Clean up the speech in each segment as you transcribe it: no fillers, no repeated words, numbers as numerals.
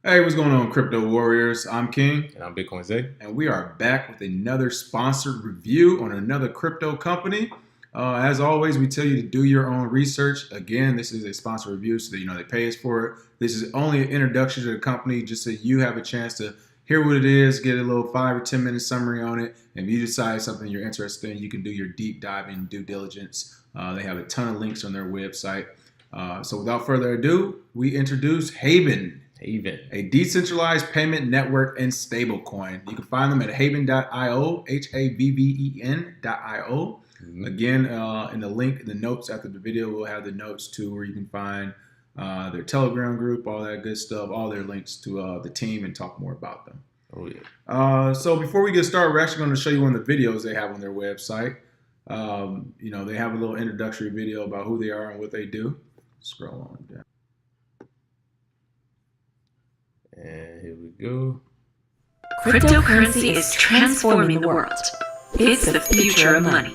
Hey, what's going on, Crypto Warriors? I'm King. And I'm Bitcoin Zay. And we are back with another sponsored review on another crypto company. As always, we tell you to do your own research. Again, this is a sponsored review, so that they pay us for it. This is only an introduction to the company, just so you have a chance to hear what it is, get a little 5 or 10 minute summary on it. And if you decide something you're interested in, you can do your deep dive and due diligence. They have a ton of links on their website. So without further ado, we introduce Havven. A decentralized payment network and stablecoin. You can find them at havven.io, Havven.io. Again, in the link in the notes after the video, we'll have the notes too, where you can find their Telegram group, all that good stuff, all their links to the team, and talk more about them. Oh yeah. So before we get started, we're actually going to show you one of the videos they have on their website. They have a little introductory video about who they are and what they do. Scroll on down. And here we go. Cryptocurrency is transforming the world. It's the future of money.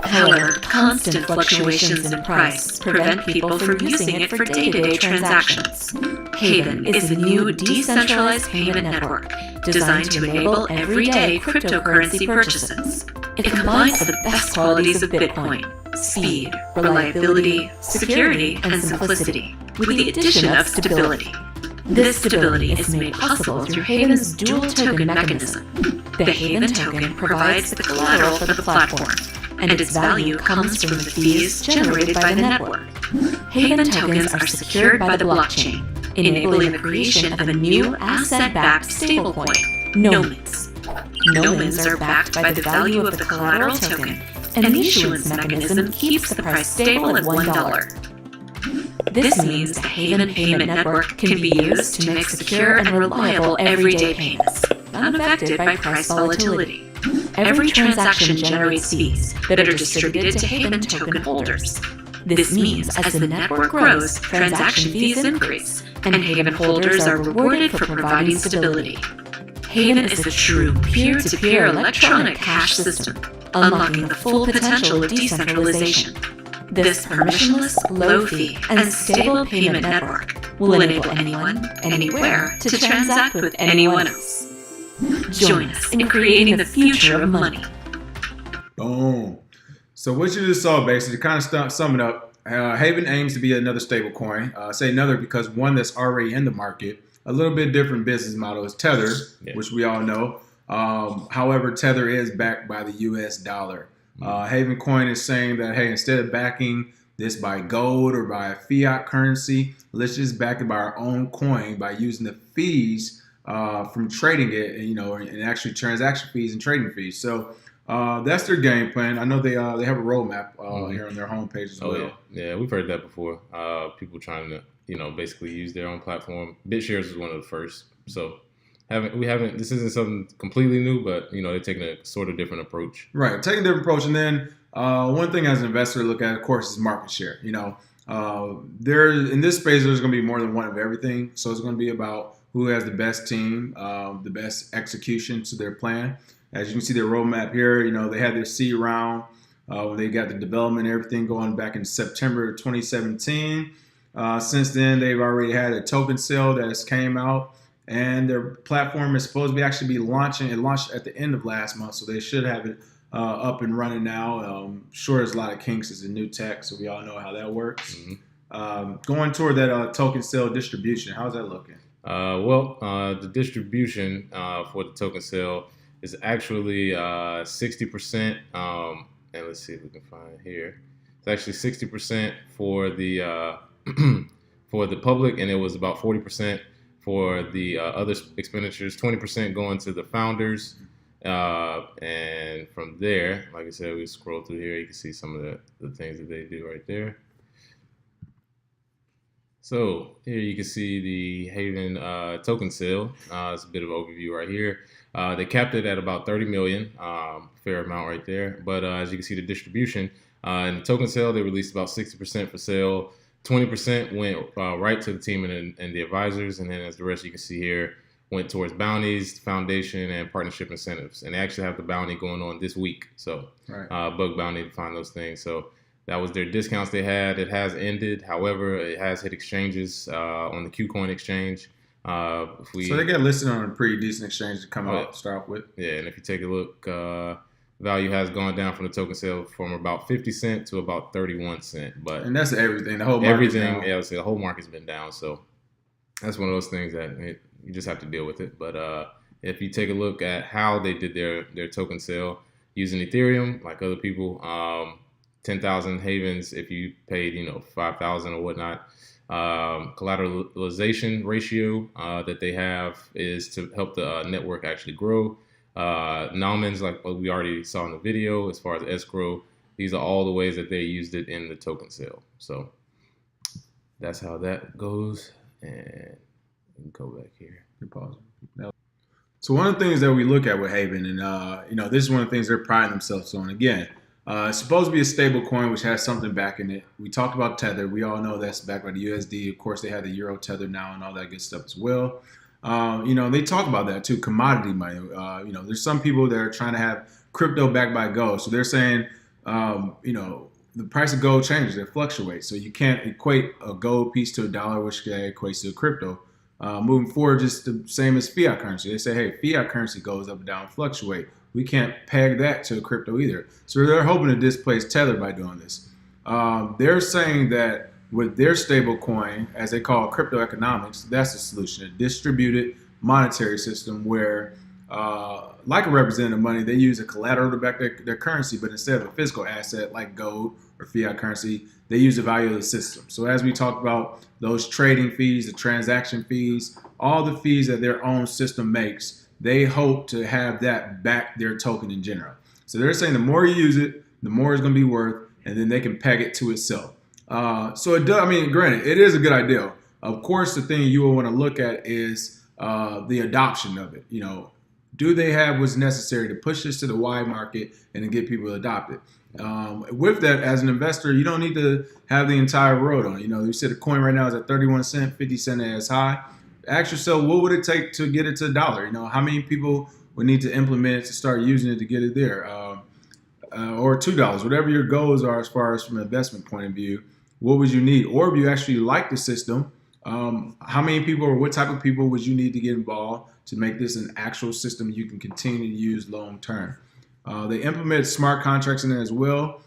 However, constant fluctuations in price prevent people from using it for day-to-day transactions. Havven is a new decentralized payment network designed to enable everyday cryptocurrency purchases. It combines the best qualities of Bitcoin: speed, reliability, security, and simplicity, with the addition of stability. This stability is made possible through Havven's dual token mechanism. The Havven token provides the collateral for the platform, and its value comes from the fees generated by the network. Havven tokens are secured by the blockchain, enabling the creation of a new asset-backed stablecoin, nomins. Nomins are backed by the value of the collateral token, and the issuance mechanism keeps the price stable at $1. This means the Havven payment network can be used to make secure and reliable everyday payments, unaffected by price volatility. Every transaction generates fees that are distributed to Havven token holders. This means as the network grows, transaction fees increase, and Havven holders are rewarded for providing stability. Havven is a true peer-to-peer electronic cash system, unlocking the full potential of decentralization. This permissionless, low-fee, and stable payment network will enable anyone, anywhere, to transact with anyone else. Join us in creating the future of money. Boom. So what you just saw, basically, to kind of sum it up, Havven aims to be another stablecoin. Say another because one that's already in the market. A little bit different business model is Tether, which we all know. However, Tether is backed by the US dollar. Havven Coin is saying that, hey, instead of backing this by gold or by a fiat currency, let's just back it by our own coin by using the fees from trading it, and actually transaction fees and trading fees. So that's their game plan. I know they have a roadmap here on their homepage as well. Yeah, we've heard that before. People trying to, basically use their own platform. BitShares was one of the first. So this isn't something completely new, but they're taking a sort of different approach. Right, taking a different approach. And then one thing as an investor to look at, of course, is market share. There in this space, there's going to be more than one of everything. So it's going to be about who has the best team, the best execution to their plan. As you can see, their roadmap here, they had their seed round when they got the development and everything going back in September 2017. Since then, they've already had a token sale that has came out. And their platform is supposed to actually be launching. It launched at the end of last month, so they should have it up and running now. Sure, there's a lot of kinks. It's a new tech, so we all know how that works. Going toward that token sale distribution, how's that looking? The distribution for the token sale is actually 60%. And let's see if we can find it here. It's actually 60% for the for the public, and it was about 40%. For the other expenditures, 20% going to the founders. And from there, like I said, we scroll through here, you can see some of the things that they do right there. So here you can see the Havven token sale. It's a bit of an overview right here. They capped it at about 30 million, fair amount right there. But as you can see, the distribution in the token sale, they released about 60% for sale. 20% went right to the team and the advisors, and then as the rest you can see here, went towards bounties, foundation, and partnership incentives. And they actually have the bounty going on this week, so bug bounty to find those things. So that was their discounts they had. It has ended. However, it has hit exchanges on the KuCoin exchange. So they get listed on a pretty decent exchange to come out, start off with. Yeah, and if you take a look, value has gone down from the token sale from about 50 cent to about 31 cent. But and that's everything. The whole market's down. Yeah, I would say the whole market's been down. So that's one of those things that you just have to deal with it. But if you take a look at how they did their token sale using Ethereum, like other people, 10,000 havens if you paid 5,000 or whatnot. Collateralization ratio that they have is to help the network actually grow. Nomins, like what we already saw in the video, as far as escrow, these are all the ways that they used it in the token sale. So that's how that goes. And go back here. Pause. So one of the things that we look at with Havven, and this is one of the things they're priding themselves on. Again, it's supposed to be a stable coin which has something back in it. We talked about Tether. We all know that's backed by the USD. Of course, they have the Euro Tether now and all that good stuff as well. They talk about that too, commodity money. There's some people that are trying to have crypto backed by gold. So they're saying, the price of gold changes, it fluctuates. So you can't equate a gold piece to $1, which equates to a crypto. Moving forward, just the same as fiat currency. They say, hey, fiat currency goes up and down, fluctuate. We can't peg that to a crypto either. So they're hoping to displace Tether by doing this. They're saying that with their stable coin, as they call it, crypto economics, that's the solution. A distributed monetary system where, like a representative money, they use a collateral to back their currency, but instead of a physical asset like gold or fiat currency, they use the value of the system. So as we talked about those trading fees, the transaction fees, all the fees that their own system makes, they hope to have that back their token in general. So they're saying the more you use it, the more it's going to be worth, and then they can peg it to itself. So it does. I mean, granted, it is a good idea. Of course, the thing you will want to look at is the adoption of it. Do they have what's necessary to push this to the wide market and to get people to adopt it? With that, as an investor, you don't need to have the entire road on. You said the coin right now is at 31 cents, 50 cents as high. Ask yourself, what would it take to get it to $1? How many people would need to implement it to start using it to get it there? Or $2, whatever your goals are as far as from an investment point of view, what would you need? Or if you actually like the system, how many people or what type of people would you need to get involved to make this an actual system you can continue to use long term? They implement smart contracts in it as well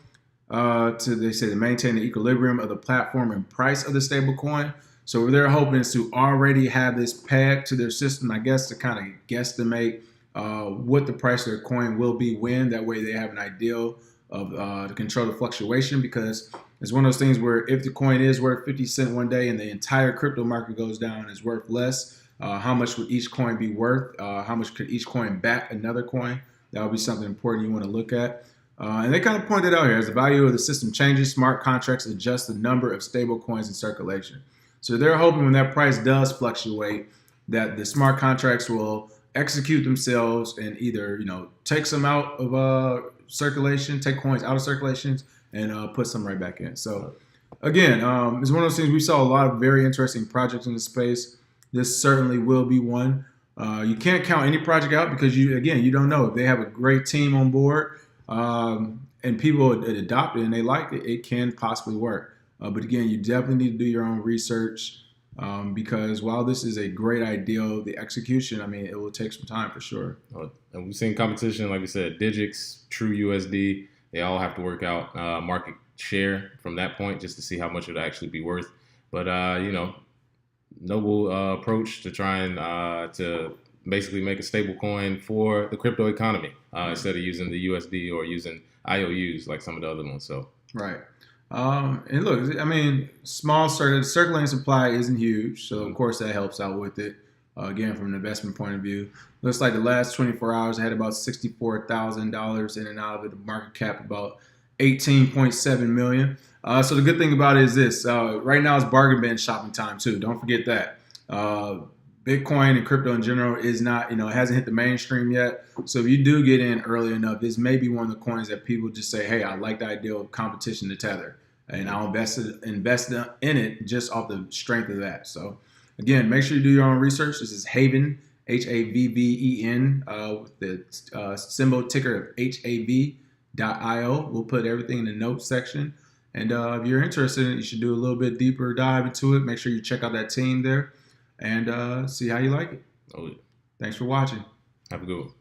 they say to maintain the equilibrium of the platform and price of the stable coin. So what they're hoping is to already have this pegged to their system, I guess, to kind of guesstimate what the price of their coin will be when. That way they have an idea of to control the fluctuation, because it's one of those things where if the coin is worth 50 cents one day and the entire crypto market goes down and is worth less, how much would each coin be worth? How much could each coin back another coin? That would be something important you want to look at. And they kind of pointed out here, as the value of the system changes, smart contracts adjust the number of stable coins in circulation. So they're hoping when that price does fluctuate, that the smart contracts will execute themselves and either take some out of circulation, take coins out of circulations, and put some right back in. So again, it's one of those things. We saw a lot of very interesting projects in the space. This certainly will be one. You can't count any project out because you don't know if they have a great team on board and people adopt it and they like it. It can possibly work. But again, you definitely need to do your own research because while this is a great idea, the execution, it will take some time for sure. And we've seen competition, like we said, Digix, True USD, they all have to work out market share from that point just to see how much it would actually be worth. But, noble approach to try and to basically make a stable coin for the crypto economy instead of using the USD or using IOUs like some of the other ones. So right. And look, small circulating supply isn't huge, so of course that helps out with it. Again, from an investment point of view, looks like the last 24 hours I had about $64,000 in and out of it. The market cap about 18.7 million. So the good thing about it is this: right now it's bargain bin shopping time too. Don't forget that. Bitcoin and crypto in general is not, it hasn't hit the mainstream yet. So if you do get in early enough, this may be one of the coins that people just say, hey, I like the idea of competition to Tether, and I'll invest in it just off the strength of that. So again, make sure you do your own research. This is Havven, Havven, with the symbol ticker of HAV.io. We'll put everything in the notes section. And if you're interested in it, you should do a little bit deeper dive into it. Make sure you check out that team there. and see how you like it. Oh, yeah. Thanks for watching. Have a good one.